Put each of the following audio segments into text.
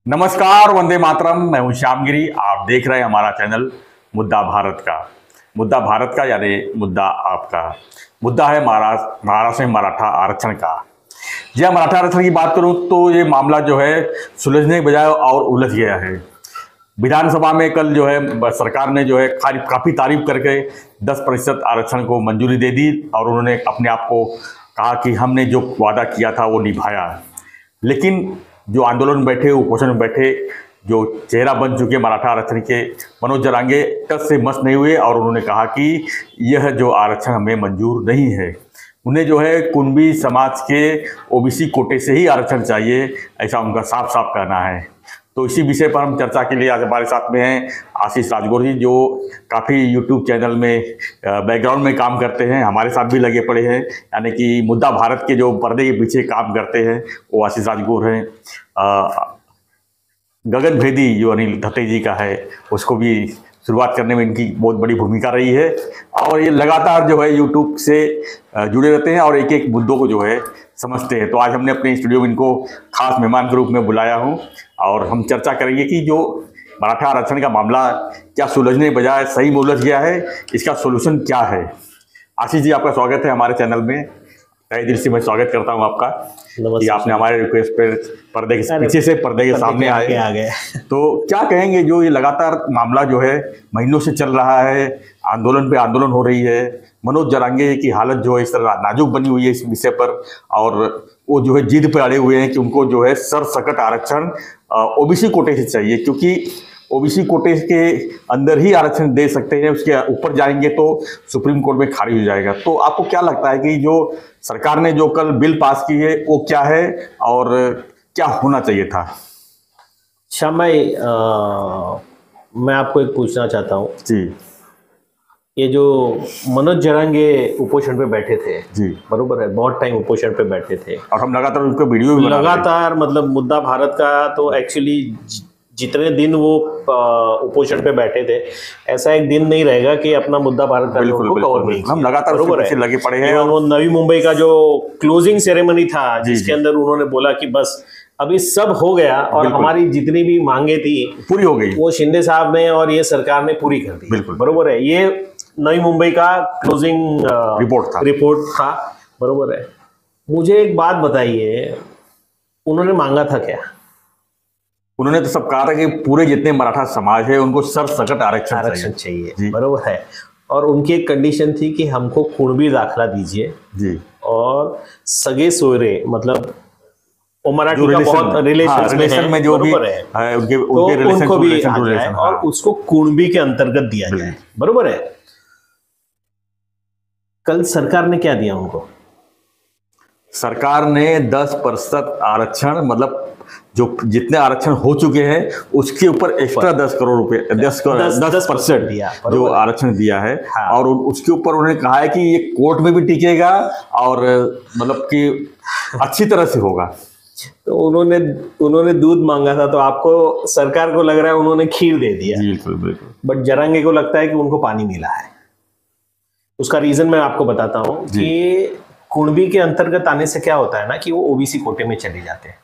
नमस्कार, वंदे मातरम। मैं हूं श्यामगिरी। आप देख रहे हैं हमारा चैनल मुद्दा भारत का। मुद्दा भारत का यानी मुद्दा आपका। मुद्दा है महाराष्ट्र में मराठा आरक्षण का। जी हाँ, मराठा आरक्षण की बात करूं तो ये मामला जो है सुलझने के बजाय और उलझ गया है। विधानसभा में कल जो है सरकार ने जो है काफ़ी तारीफ करके 10% आरक्षण को मंजूरी दे दी और उन्होंने अपने आप को कहा कि हमने जो वादा किया था वो निभाया। लेकिन जो आंदोलन में बैठे, उपोषण में बैठे, जो चेहरा बन चुके मराठा आरक्षण के, मनोज जरांगे टस से मस नहीं हुए और उन्होंने कहा कि यह जो आरक्षण हमें मंजूर नहीं है। उन्हें जो है कुणबी समाज के ओबीसी कोटे से ही आरक्षण चाहिए, ऐसा उनका साफ साफ कहना है। तो इसी विषय पर हम चर्चा के लिए आज हमारे साथ में हैं आशीष राजगौर जी, जो काफ़ी यूट्यूब चैनल में बैकग्राउंड में काम करते हैं, हमारे साथ भी लगे पड़े हैं। यानी कि मुद्दा भारत के जो पर्दे के पीछे काम करते हैं वो आशीष राजगौर हैं। गगन भेदी जो अनिल धत्ते जी का है, उसको भी शुरुआत करने में इनकी बहुत बड़ी भूमिका रही है और ये लगातार जो है यूट्यूब से जुड़े रहते हैं और एक एक मुद्दों को जो है समझते हैं। तो आज हमने अपने स्टूडियो में इनको खास मेहमान के रूप में बुलाया हूं और हम चर्चा करेंगे कि जो मराठा आरक्षण का मामला क्या सुलझने के बजाय सही में उलझ गया है, इसका सोल्यूशन क्या है। आशीष जी, आपका स्वागत है हमारे चैनल में। तहे दिल से मैं स्वागत करता हूं आपका कि आपने हमारे रिक्वेस्ट पर पर्दे के पीछे से पर्दे के सामने आ गए। तो क्या कहेंगे, जो ये लगातार मामला जो है महीनों से चल रहा है, आंदोलन पे आंदोलन हो रही है, मनोज जरांगे की हालत जो है इस तरह नाजुक बनी हुई है इस विषय पर, और वो जो है जिद पे अड़े हुए हैं कि उनको जो है सरसकट आरक्षण ओबीसी कोटे से चाहिए, क्योंकि ओबीसी कोटे के अंदर ही आरक्षण दे सकते हैं, उसके ऊपर जाएंगे तो सुप्रीम कोर्ट में खारिज हो जाएगा। तो आपको क्या लगता है कि जो सरकार ने जो कल बिल पास की है वो क्या है और क्या होना चाहिए था? श्याम भाई, मैं आपको एक पूछना चाहता हूँ जी। ये जो मनोज जरांगे उपोषण पे बैठे थे, जी बरोबर है, बहुत टाइम उपोषण पे बैठे थे और हम लगातार उनका वीडियो भी लगातार, मतलब मुद्दा भारत का तो एक्चुअली जितने दिन वो उपोषण पे बैठे थे, ऐसा एक दिन नहीं रहेगा कि अपना मुद्दा भारत का कवर नहीं। हम लगातार बरोबर है, लगे पड़े हैं। और वो नवी मुंबई का जो क्लोजिंग सेरेमनी था जिसके अंदर उन्होंने बोला कि बस अभी सब हो गया और हमारी जितनी भी मांगे थी पूरी हो गई, वो शिंदे साहब ने और ये सरकार ने पूरी कर दी। बिल्कुल बरोबर है, ये नवी मुंबई का क्लोजिंग रिपोर्ट था। बरोबर है। मुझे एक बात बताइए, उन्होंने मांगा था क्या? उन्होंने तो सब कहा था कि पूरे जितने मराठा समाज है उनको सरसकट आरक्षण चाहिए। बरोबर है। और उनकी एक कंडीशन थी कि हमको कुणबी दाखला दीजिए जी, और सगे सोयरे, मतलब वो मराठी का बहुत रिलेशन में जो भी है उनके रिलेशन को भी आ जाए और उसको कुणबी के अंतर्गत दिया जाए। बरोबर है। कल सरकार ने क्या दिया उनको? सरकार ने 10% आरक्षण, मतलब जो जितने आरक्षण हो चुके हैं उसके ऊपर एक्स्ट्रा 10 करोड़ रुपए 10% दिया, जो आरक्षण दिया है। हाँ। और उसके ऊपर उन्होंने कहा है कि ये कोर्ट में भी टिकेगा और मतलब कि अच्छी तरह से होगा। तो उन्होंने दूध मांगा था, तो आपको सरकार को लग रहा है उन्होंने खीर दे दिया। बिल्कुल बिल्कुल। बट जरांगे को लगता है कि उनको पानी मिला है। उसका रीजन मैं आपको बताता हूं कि कुणबी के अंतर्गत आने से क्या होता है ना कि वो ओबीसी कोटे में चले जाते हैं,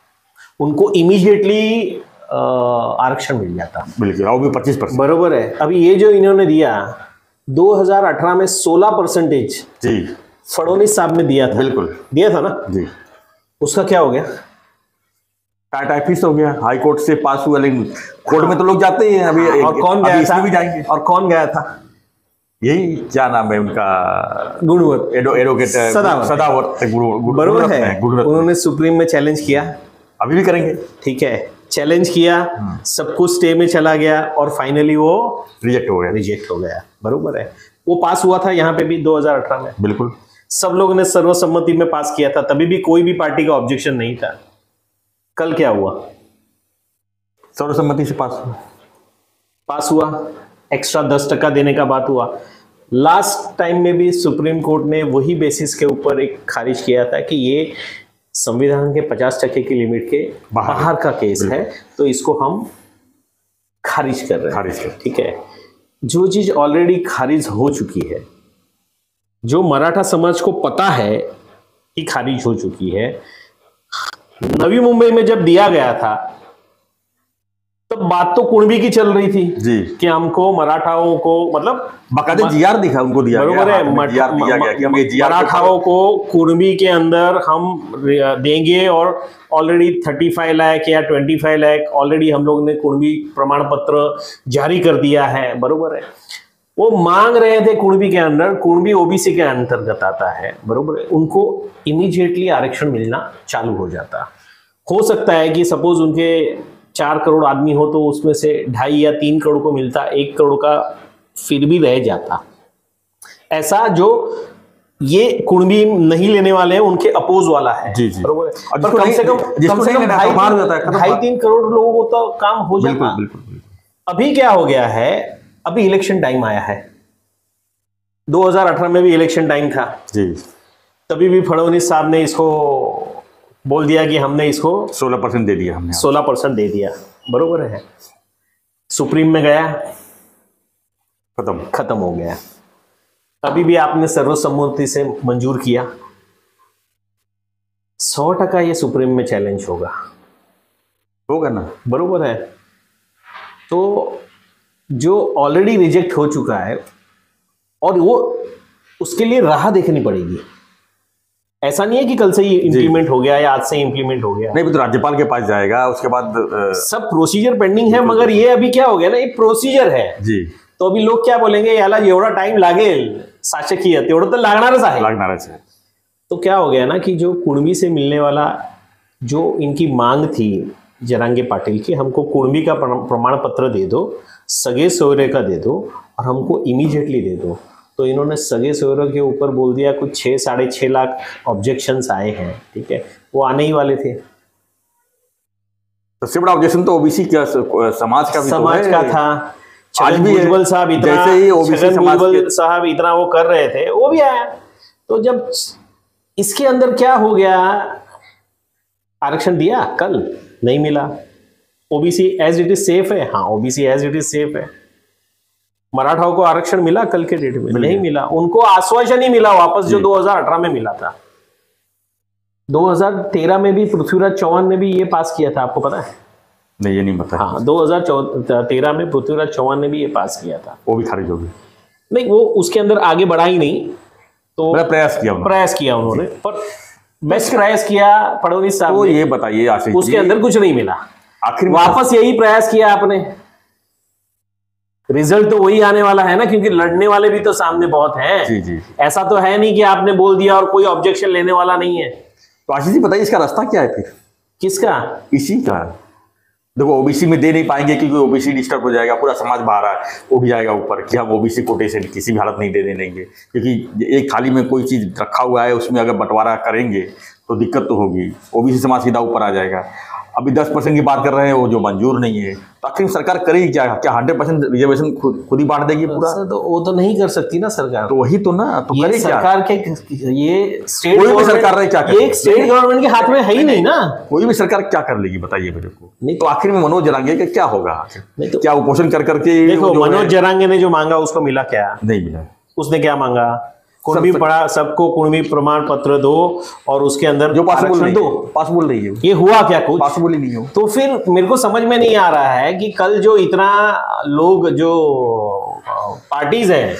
उनको इमीडिएटली आरक्षण मिल जाता है। बिल्कुल, और भी 25%। बरोबर है। अभी ये जो इन्होंने दिया 2018 में 16% जी फडणवीस साहब ने दिया था। बिल्कुल दिया था ना जी। उसका क्या हो गया? टाइपिस हो गया, हाई कोर्ट से पास हुआ, लेकिन कोर्ट में तो लोग जाते ही हैं अभी। और कौन गया था? भी जाएंगे। और कौन गया था? यही क्या नाम है उनका, गुणवत्त एडवोकेट सदावर्त। बरोबर है। उन्होंने सुप्रीम में चैलेंज किया, अभी भी करेंगे। ठीक है, चैलेंज किया, सब कुछ स्टे में चला गया और फाइनली वो रिजेक्ट हो गया। बरोबर है। वो पास हुआ था यहाँ पे भी 2018 में। बिल्कुल, सब लोगों ने सर्वसम्मति में पास किया था, तभी भी कोई भी पार्टी का ऑब्जेक्शन नहीं था। कल क्या हुआ? सर्वसम्मति से पास हुआ। एक्स्ट्रा 10% देने का बात हुआ। लास्ट टाइम में भी सुप्रीम कोर्ट ने वही बेसिस के ऊपर एक खारिज किया था कि ये संविधान के 50% की लिमिट के बाहर का केस है, तो इसको हम खारिज कर रहे हैं। ठीक है। जो चीज ऑलरेडी खारिज हो चुकी है, जो मराठा समाज को पता है कि खारिज हो चुकी है, नवी मुंबई में जब दिया गया था तब बात तो कुणबी की चल रही थी जी कि हमको मराठाओं को, मतलब बाकायदा जीआर दिखा उनको दिया गया, बरोबर है, हाथ में जीआर दिया गया कि हम ये जीआर मराठाओं को कुणबी के अंदर हम देंगे, और ऑलरेडी 35 लाख या 25 लाख ऑलरेडी हम लोग ने कुणबी प्रमाण पत्र जारी कर दिया है, बरोबर है। वो मांग रहे थे कुणबी के अंदर, कुणबी ओबीसी के अंतर्गत आता है, बरोबर है, उनको इमीडिएटली आरक्षण मिलना चालू हो जाता। हो सकता है कि सपोज उनके 4 करोड़ आदमी हो तो उसमें से 2.5 या 3 करोड़ को मिलता, 1 करोड़ का फिर भी रह जाता। ऐसा जो ये कुणबी नहीं लेने वाले हैं उनके अपोज वाला है, जी जी, बरोबर है। पर कम से कम 2.5-3 करोड़ लोगों को तो काम हो जाता। अभी क्या हो गया है, अभी इलेक्शन टाइम आया है, 2018 में भी इलेक्शन टाइम था जी, तभी भी फडणवीस साहब ने इसको बोल दिया कि हमने इसको 16% दे दिया, हमने 16% दे दिया, बरोबर है। सुप्रीम में गया, खत्म हो गया। अभी भी आपने सर्वसम्मति से मंजूर किया, 100% ये सुप्रीम में चैलेंज होगा ना, बरोबर है। तो जो ऑलरेडी रिजेक्ट हो चुका है और वो उसके लिए राह देखनी पड़ेगी। ऐसा नहीं है कि कल से ही इंप्लीमेंट हो गया या आज से इंप्लीमेंट हो गया, नहीं, तो राज्यपाल के पास जाएगा, उसके बाद सब प्रोसीजर पेंडिंग है। मगर ये अभी क्या हो गया ना, ये प्रोसीजर है जी, तो अभी लोग क्या बोलेंगे, याला एवढा टाइम लागेल शासकीय, तेवढं तर लागणारच आहे। तो क्या हो गया ना कि जो कुणबी से मिलने वाला जो इनकी मांग थी जरांगे पाटिल की, हमको कुणबी का प्रमाण पत्र दे दो, सगे सोयरे का दे दो और हमको इमीडिएटली दे दो, तो इन्होंने सगे सोयरे के ऊपर बोल दिया कुछ 6-6.5 लाख ऑब्जेक्शंस आए हैं, ठीक है, वो आने ही वाले थे। सबसे बड़ा ऑब्जेक्शन तो ओबीसी का समाज का था। आज भी भुजबल साहब इतना, जैसे ही ओबीसी समाज भुजबल साहब इतना वो कर रहे थे, वो भी आया। तो जब इसके अंदर क्या हो गया, आरक्षण दिया, कल नहीं मिला, OBC as it is safe है, हाँ OBC as it is safe है। मराठाओं को आरक्षण मिला कल के डेट में, नहीं मिला। उनको आश्वासन ही मिला वापस जो 2018 में मिला था। 2013 में भी पृथ्वीराज चौहान ने भी ये पास किया था, आपको पता है? नहीं, ये नहीं पता। हाँ, 2013 में पृथ्वीराज चौहान ने भी ये पास किया था, वो भी खारिज हो गई। नहीं, वो उसके अंदर आगे बढ़ा ही नहीं, तो प्रयास किया उन्होंने, पर बेस्ट प्रयास किया फडणवीस साहब तो ने। ये बताइए आशीष जी, उसके अंदर कुछ नहीं मिला, आखिर वापस यही प्रयास किया आपने, रिजल्ट तो वही आने वाला है ना, क्योंकि लड़ने वाले भी तो सामने बहुत हैं। जी जी, ऐसा तो है नहीं कि आपने बोल दिया और कोई ऑब्जेक्शन लेने वाला नहीं है। तो आशीष जी बताइए इसका रास्ता क्या है फिर? किसका? इसी का। देखो ओबीसी में दे नहीं पाएंगे क्योंकि ओबीसी डिस्टर्ब हो जाएगा, पूरा समाज बाहर उठ जाएगा ऊपर कि हम ओबीसी कोटे से किसी भी हालत नहीं दे देंगे, क्योंकि एक थाली में कोई चीज़ रखा हुआ है, उसमें अगर बंटवारा करेंगे तो दिक्कत तो होगी, ओबीसी समाज सीधा ऊपर आ जाएगा। अभी 10% की बात कर रहे हैं, वो जो मंजूर नहीं है, तो आखिर सरकार करेगी क्या? 100% रिजर्वेशन खुद ही बांट देगी पूरा? तो वो तो नहीं कर सकती ना सरकार। तो वही तो ना, तो करे क्या सरकार के, ये स्टेट कोई भी सरकार रहे क्या करे? ये स्टेट गवर्नमेंट के हाथ में है ही नहीं ना, कोई भी सरकार क्या कर लेगी बताइए मेरे को। नहीं तो आखिर में मनोज जरांगे का क्या होगा? नहीं तो क्या उपोषण कर करके? देखो मनोज जरांगे ने जो मांगा उसको मिला क्या? नहीं मिला। उसने क्या मांगा? कुणबी पढ़ा, सबको कुणबी प्रमाण पत्र दो और उसके अंदर जो पॉसिबल नहीं है। ये हुआ क्या? कुछ पॉसिबल ही नहीं हो। तो फिर मेरे को समझ में नहीं आ रहा है कि कल जो इतना लोग, जो पार्टीज हैं,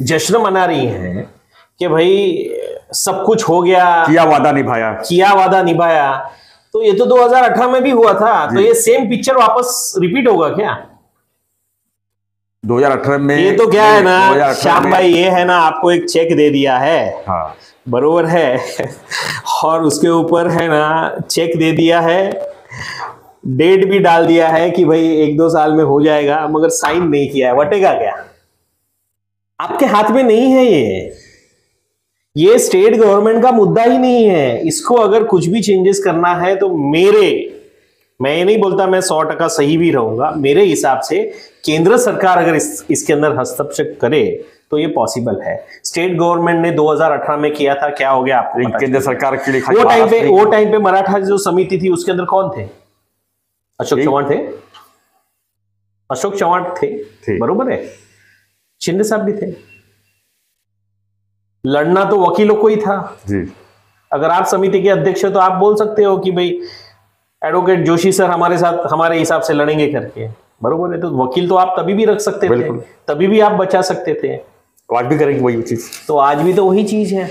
जश्न मना रही हैं कि भाई सब कुछ हो गया, किया वादा निभाया, तो ये तो 2018 में भी हुआ था, तो ये सेम पिक्चर वापस रिपीट होगा क्या 2018 में? ये तो क्या है ना श्याम भाई, ये है ना, आपको एक चेक दे दिया है, हाँ बरोबर है, और उसके ऊपर है ना चेक दे दिया है, डेट भी डाल दिया है कि भाई 1-2 साल में हो जाएगा, मगर साइन नहीं किया है, वटेगा क्या? आपके हाथ में नहीं है ये स्टेट गवर्नमेंट का मुद्दा ही नहीं है। इसको अगर कुछ भी चेंजेस करना है तो मैं ये नहीं बोलता मैं 100% सही भी रहूंगा, मेरे हिसाब से केंद्र सरकार अगर इसके अंदर हस्तक्षेप करे तो ये पॉसिबल है। स्टेट गवर्नमेंट ने 2018 में किया था, क्या हो गया आपको? केंद्र सरकार के लिए वो टाइम पे मराठा जो समिति थी उसके अंदर कौन थे? अशोक चव्हाण थे, बरोबर है, शिंदे साहब भी थे। लड़ना तो वकीलों को ही था जी। अगर आप समिति के अध्यक्ष हो तो आप बोल सकते हो कि भाई एडवोकेट जोशी सर हमारे साथ हमारे हिसाब से लड़ेंगे करके, बरोबर है। तो वकील तो आप तभी भी रख सकते थे, तभी भी आप बचा सकते थे, तो आज भी करेंगे वही चीज। तो आज भी तो वही चीज है।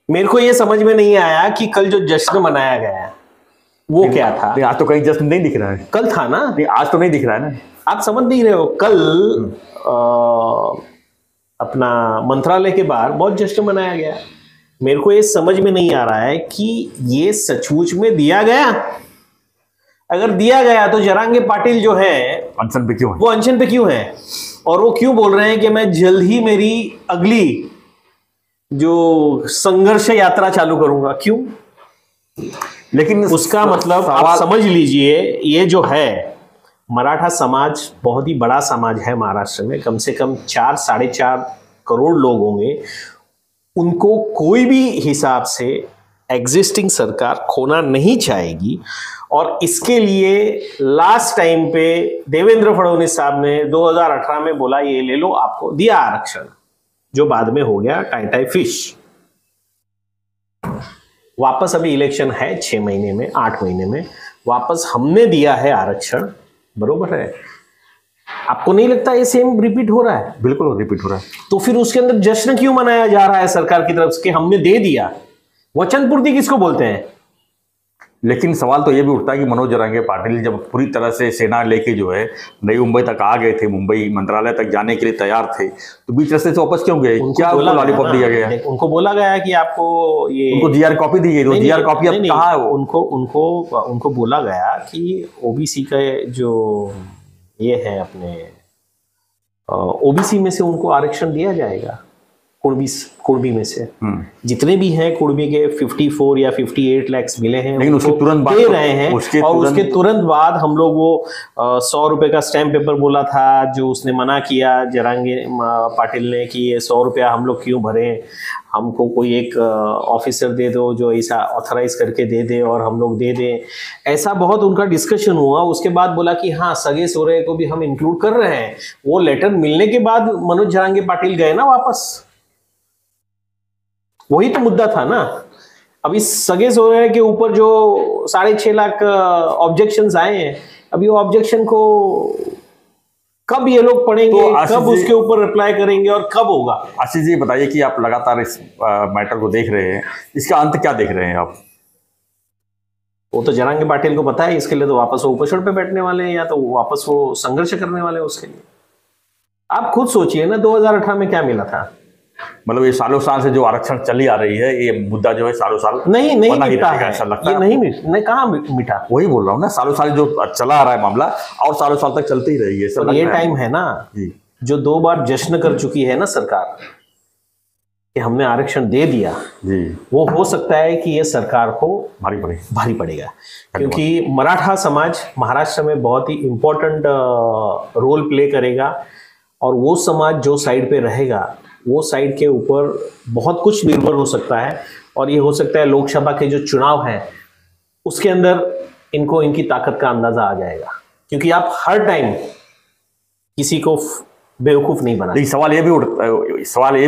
मेरे को ये समझ में नहीं आया कि कल जो जश्न मनाया गया वो क्या था। आज तो कहीं जश्न नहीं दिख रहा है। कल था ना, आज तो नहीं दिख रहा है ना। आप समझ नहीं रहे हो। कल अपना मंत्रालय के बाहर बहुत जश्न मनाया गया। मेरे को ये समझ में नहीं आ रहा है कि ये सचमुच में दिया गया। अगर दिया गया तो जरांगे पाटिल जो है अनशन पे क्यों है? वो अनशन पे क्यों है? और वो क्यों बोल रहे हैं कि मैं जल्द ही मेरी अगली जो संघर्ष यात्रा चालू करूंगा? क्यों? लेकिन उसका मतलब आप समझ लीजिए, ये जो है मराठा समाज बहुत ही बड़ा समाज है महाराष्ट्र में, कम से कम 4-4.5 करोड़ लोग होंगे। उनको कोई भी हिसाब से एग्जिस्टिंग सरकार खोना नहीं चाहेगी। और इसके लिए लास्ट टाइम पे देवेंद्र फडणवीस साहब ने 2018 में बोला ये ले लो, आपको दिया आरक्षण, जो बाद में हो गया टाई फिश। वापस अभी इलेक्शन है 6 महीने में, 8 महीने में वापस हमने दिया है आरक्षण, बरोबर है। आपको नहीं लगता ये सेम रिपीट हो रहा है? बिल्कुल रिपीट हो रहा है। तो फिर उसके अंदर जश्न क्यों मनाया जा रहा है सरकार की तरफ से कि हमने दे दिया? वचन पूर्ति किसको बोलते हैं? लेकिन सवाल तो ये भी उठता है कि मनोज जरांगे पाटिल जब पूरी तरह से सेना लेके जो है नई मुंबई तक आ गए थे, मुंबई मंत्रालय तक जाने के लिए तैयार थे, तो बीच रास्ते से वापस क्यों गए? क्या उनको लॉलीपॉप दिया गया? उनको बोला गया कि आपको ये, उनको जीआर कॉपी दी गई, तो जीआर कॉपी अब कहाँ है? उनको बोला गया कि ओबीसी का जो ये है अपने ओबीसी में से उनको आरक्षण दिया जाएगा। कुर्मी में से जितने भी हैं कुर्मी के 54 या 58 लाख मिले हैं, लेकिन उसके तुरंत बाद दे रहे हैं। और उसके तुरंत बाद हम लोग वो 100 रुपए का स्टैम्प पेपर बोला था, जो उसने मना किया जरांगे पाटिल ने कि ये 100 रुपया हम लोग क्यों भरें, हमको कोई एक ऑफिसर दे दो जो ऐसा ऑथराइज करके दे दे और हम लोग दे दें। ऐसा बहुत उनका डिस्कशन हुआ। उसके बाद बोला कि हाँ सगे सोरे को भी हम इंक्लूड कर रहे हैं। वो लेटर मिलने के बाद मनोज जरांगे पाटिल गए ना वापस। वही तो मुद्दा था ना। अभी सगे सोरे के ऊपर जो 6.5 लाख ऑब्जेक्शंस आए हैं, अभी वो ऑब्जेक्शन को कब ये लोग पढ़ेंगे, तो कब उसके ऊपर रिप्लाई करेंगे और कब होगा? आशीष जी बताइए कि आप लगातार इस मैटर को देख रहे हैं, इसका अंत क्या देख रहे हैं आप? वो तो जरांगे पाटिल को पता है, इसके लिए तो वापस वो उपचुनाव पे बैठने वाले हैं या तो वापस वो संघर्ष करने वाले हैं उसके लिए। आप खुद सोचिए ना 2018 में क्या मिला था। मतलब ये सालों साल से जो आरक्षण चली आ रही है, ये मुद्दा जो है सालों साल नहीं मिटा है, ऐसा लगता है। नहीं कहाँ मिटा? वही बोल रहा हूँ ना, सालों साल जो चला आ रहा है मामला और सालों साल तक चलते ही रहेगी। तो ये टाइम है ना जो 2 बार जश्न कर चुकी है ना सरकार कि हमने आरक्षण दे दिया जी, वो हो सकता है कि ये सरकार को भारी पड़ेगा। क्योंकि मराठा समाज महाराष्ट्र में बहुत ही इंपॉर्टेंट रोल प्ले करेगा और वो समाज जो साइड पे रहेगा वो साइड के ऊपर बहुत कुछ निर्भर हो सकता है। और ये हो सकता है लोकसभा के जो चुनाव हैं उसके अंदर इनको इनकी ताकत का अंदाजा आ जाएगा। क्योंकि आप हर टाइम किसी को बेवकूफ नहीं बना। सवाल ये भी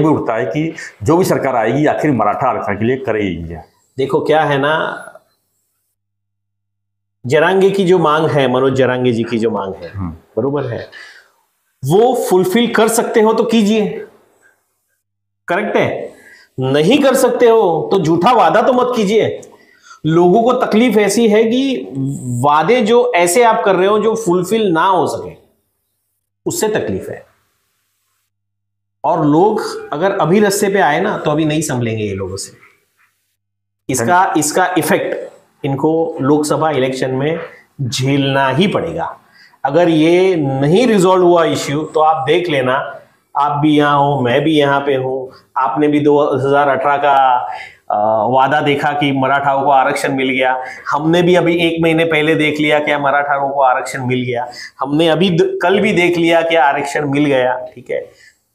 उठता है कि जो भी सरकार आएगी आखिर मराठा आरक्षण के लिए करेगी। देखो क्या है ना, जरांगे की जो मांग है, मनोज जरांगे जी की जो मांग है, बरोबर है, वो फुलफिल कर सकते हो तो कीजिए, करेक्ट है। नहीं कर सकते हो तो झूठा वादा तो मत कीजिए। लोगों को तकलीफ ऐसी है कि वादे जो ऐसे आप कर रहे हो जो फुलफिल ना हो सके, उससे तकलीफ है। और लोग अगर अभी रास्ते पे आए ना तो अभी नहीं संभलेंगे ये लोगों से। इसका इफेक्ट इनको लोकसभा इलेक्शन में झेलना ही पड़ेगा। अगर ये नहीं रिजॉल्व हुआ इश्यू तो आप देख लेना, आप भी यहाँ हो, मैं भी यहाँ पे हूँ, आपने भी 2018 का वादा देखा कि मराठाओं को आरक्षण मिल गया। हमने भी अभी 1 महीने पहले देख लिया क्या मराठाओं को आरक्षण मिल गया। हमने अभी कल भी देख लिया कि आरक्षण मिल गया। ठीक है,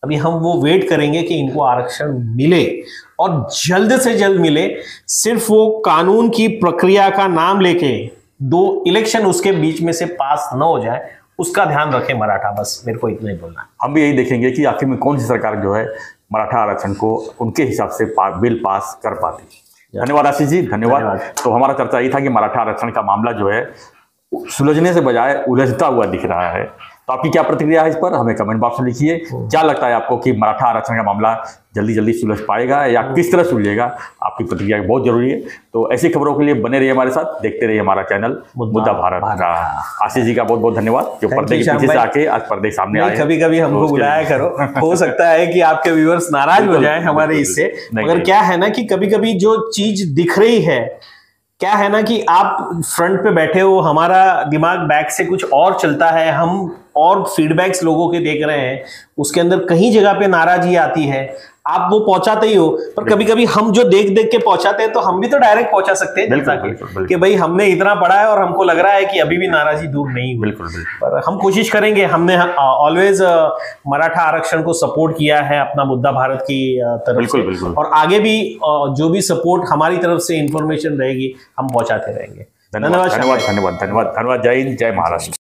अभी हम वो वेट करेंगे कि इनको आरक्षण मिले और जल्द से जल्द मिले। सिर्फ वो कानून की प्रक्रिया का नाम लेके 2 इलेक्शन उसके बीच में से पास न हो जाए, उसका ध्यान रखें मराठा। बस मेरे को इतना ही बोलना है। हम भी यही देखेंगे कि आखिर में कौन सी सरकार जो है मराठा आरक्षण को उनके हिसाब से बिल पास कर पाती। धन्यवाद आशीष जी, धन्यवाद। तो हमारा चर्चा ये था कि मराठा आरक्षण का मामला जो है सुलझने से बजाय उलझता हुआ दिख रहा है। तो आपकी क्या प्रतिक्रिया है इस पर, हमें कमेंट बॉक्स में लिखिए। क्या लगता है आपको कि मराठा आरक्षण का मामला जल्दी जल्दी सुलझ पाएगा या किस तरह सुलझेगा? आपकी प्रतिक्रिया बहुत जरूरी है। तो ऐसी खबरों के लिए बने रहिए हमारे साथ, देखते रहिए हमारा चैनल मुद्दा भारत का। आशीष जी का बहुत बहुत धन्यवाद जो पर्दे के पीछे से आके आज पर्दे के सामने आए। कभी कभी हमको बुलाया करो, हो सकता है कि आपके व्यूअर्स नाराज हो जाए हमारे इससे, मगर क्या है ना कि कभी कभी जो चीज दिख रही है, क्या है ना कि आप फ्रंट पे बैठे हो, हमारा दिमाग बैक से कुछ और चलता है, हम और फीडबैक्स लोगों के देख रहे हैं, उसके अंदर कहीं जगह पे नाराजगी आती है, आप वो पहुंचाते ही हो। पर कभी कभी हम जो देख देख के पहुंचाते हैं तो हम भी तो डायरेक्ट पहुंचा सकते हैं जनता के कि भाई हमने इतना पढ़ा है और हमको लग रहा है कि अभी भी नाराजगी दूर नहीं हुई। पर हम कोशिश करेंगे, हमने ऑलवेज मराठा आरक्षण को सपोर्ट किया है अपना मुद्दा भारत की तरफ से, और आगे भी जो भी सपोर्ट हमारी तरफ से इंफॉर्मेशन रहेगी हम पहुंचाते रहेंगे। धन्यवाद, धन्यवाद, धन्यवाद, धन्यवाद, धन्यवाद। जय हिंद, जय महाराष्ट्र।